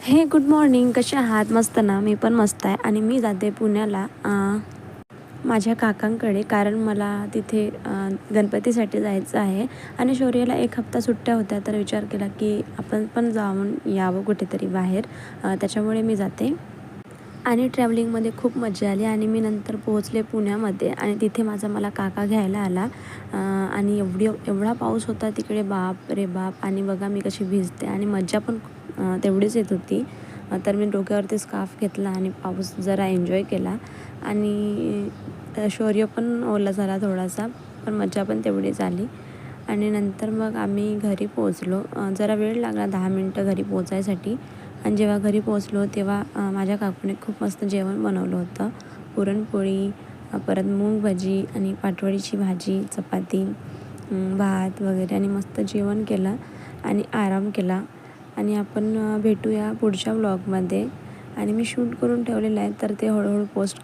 हे good morning. कसे आहात? मस्त ना? मी पण मस्त आहे. आणि मी जाते पुण्याला माझ्या काकांकडे, कारण मला तिथे गणपतीसाठी जायचं आहे. आणि शौर्याला 1 हप्ता सुट्ट्या होत्या, तर विचार केला की आपण पण जाऊन यावं कुठेतरी बाहेर. त्याच्यामुळे मी जाते. आणि ट्रॅव्हलिंगमध्ये खूप मजा आली. आणि मी नंतर पोहोचले पुण्यामध्ये, आणि तिथे मला काका घ्यायला आला. आणि एवढा पाऊस होता तिकडे, बाप रे बाप! आणि बघा मी कशी भिजते, आणि मज्जा पण तेवढीच येत होती. तर मी डोक्यावरती स्कार्फ घेतला आणि पाऊस जरा एन्जॉय केला. आणि शौर्य पण ओला झाला थोडासा, पण मज्जा पण तेवढीच आली. आणि नंतर मग आम्ही घरी पोहोचलो. जरा वेळ लागला 10 मिनटं घरी पोहोचायसाठी. आणि जेव्हा घरी पोहोचलो तेव्हा माझ्या काकूने खूप मस्त जेवण बनवलं होतं. पुरणपोळी, परत मूग भजी आणि पाटवडीची भाजी, चपाती, भात वगैरे, आणि मस्त जेवण केलं आणि आराम केला. आणि आपण भेटूया पुढच्या व्लॉगमध्ये. आणि मी शूट करून ठेवलेलं आहे, तर ते हळूहळू पोस्ट